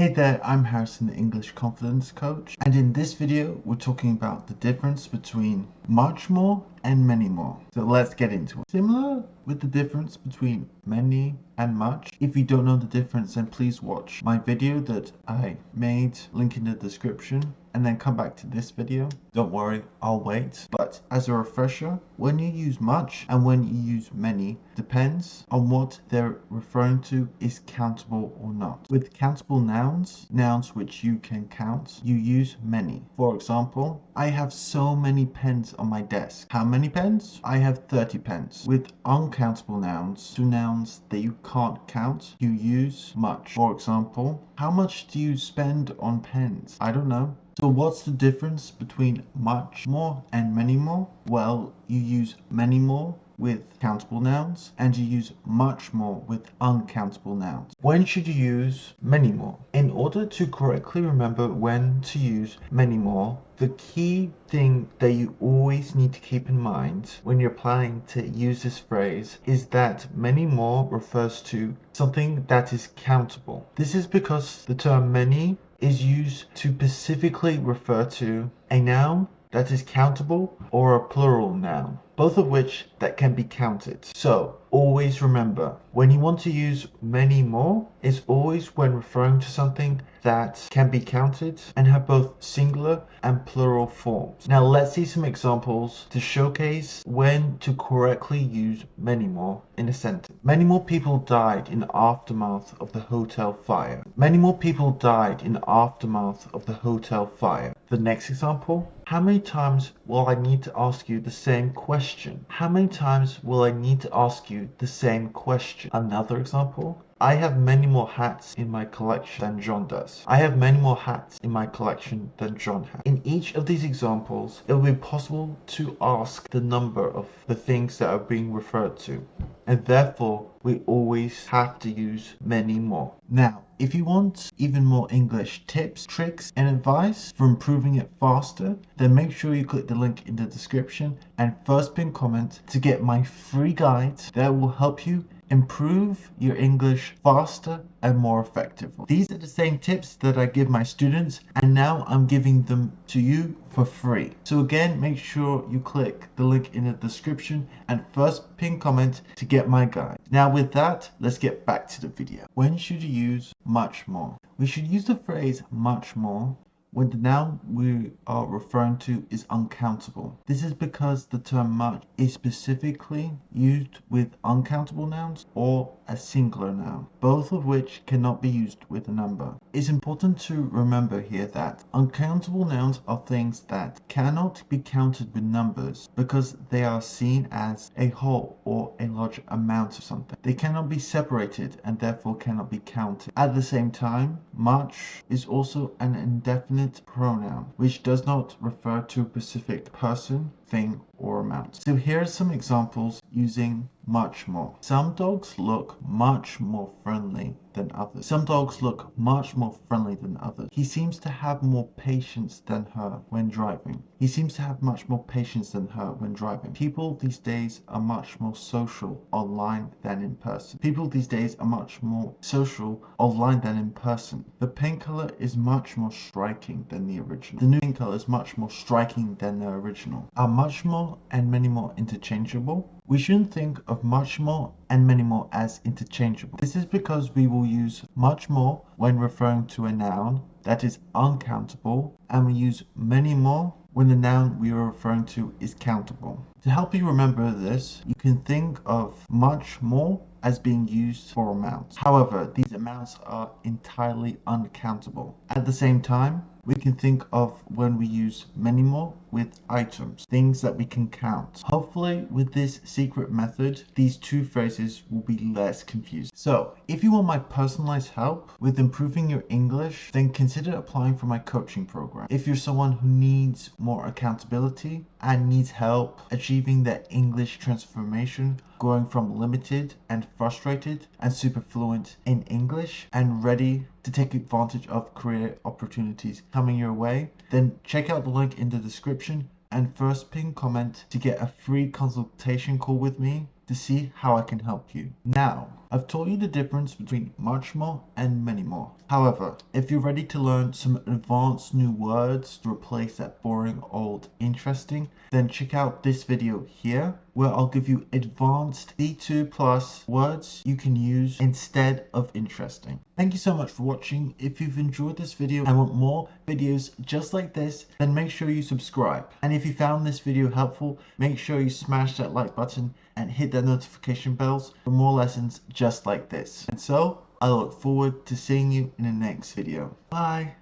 Hey there, I'm Harrison, the English Confidence Coach, and in this video we're talking about the difference between much more and many more. So let's get into it. Similar with the difference between many and much. If you don't know the difference, then please watch my video that I made, link in the description, and then come back to this video. Don't worry, I'll wait. But as a refresher, when you use much and when you use many depends on what they're referring to is countable or not. With countable nouns which you can count, you use many. For example, I have so many pens on my desk. How many pens? I have 30 pens. With uncountable nouns, to nouns that you can't count, you use much. For example, how much do you spend on pens? I don't know. So what's the difference between much more and many more? Well, you use many more with countable nouns and you use much more with uncountable nouns. When should you use many more? In order to correctly remember when to use many more, the key thing that you always need to keep in mind when you're planning to use this phrase is that many more refers to something that is countable. This is because the term many is used to specifically refer to a noun that is countable or a plural noun, both of which that can be counted. So always remember, when you want to use many more, it's always when referring to something that can be counted and have both singular and plural forms. Now let's see some examples to showcase when to correctly use many more in a sentence. Many more people died in the aftermath of the hotel fire. Many more people died in the aftermath of the hotel fire. The next example, how many times will I need to ask you the same question? How many times will I need to ask you the same question? Another example, I have many more hats in my collection than John does. I have many more hats in my collection than John has. In each of these examples, it will be possible to ask the number of the things that are being referred to, and therefore we always have to use many more. Now, if you want even more English tips, tricks, and advice for improving it faster, then make sure you click the link in the description and first pin comment to get my free guide that will help you improve your English faster and more effectively. These are the same tips that I give my students, and now I'm giving them to you for free. So again, make sure you click the link in the description and first pin comment to get my guide. Now with that, let's get back to the video. When should you use much more? We should use the phrase much more when the noun we are referring to is uncountable. This is because the term much is specifically used with uncountable nouns or a singular noun, both of which cannot be used with a number. It's important to remember here that uncountable nouns are things that cannot be counted with numbers because they are seen as a whole or a large amount of something. They cannot be separated and therefore cannot be counted. At the same time, much is also an indefinite pronoun, which does not refer to a specific person, thing, or amount. So here are some examples using much more. Some dogs look much more friendly than others. Some dogs look much more friendly than others. He seems to have more patience than her when driving. He seems to have much more patience than her when driving. People these days are much more social online than in person. People these days are much more social online than in person. The paint color is much more striking than the original. The new paint color is much more striking than the original. Are much more and many more interchangeable? We shouldn't think of much more and many more as interchangeable. This is because we will use much more when referring to a noun that is uncountable, and we use many more when the noun we are referring to is countable. To help you remember this, you can think of much more as being used for amounts. However, these amounts are entirely uncountable. At the same time, we can think of when we use many more with items, things that we can count. Hopefully, with this secret method, these two phrases will be less confusing. So, if you want my personalized help with improving your English, then consider applying for my coaching program. If you're someone who needs more accountability and needs help achieving that English transformation, going from limited and frustrated and super fluent in English and ready to take advantage of career opportunities coming your way, then check out the link in the description and first pin comment to get a free consultation call with me to see how I can help you. Now, I've taught you the difference between much more and many more. However, if you're ready to learn some advanced new words to replace that boring old interesting, then check out this video here where I'll give you advanced B2 plus words you can use instead of interesting. Thank you so much for watching. If you've enjoyed this video and want more videos just like this, then make sure you subscribe. And if you found this video helpful, make sure you smash that like button and hit that notification bells for more lessons just like this. And so I look forward to seeing you in the next video. Bye.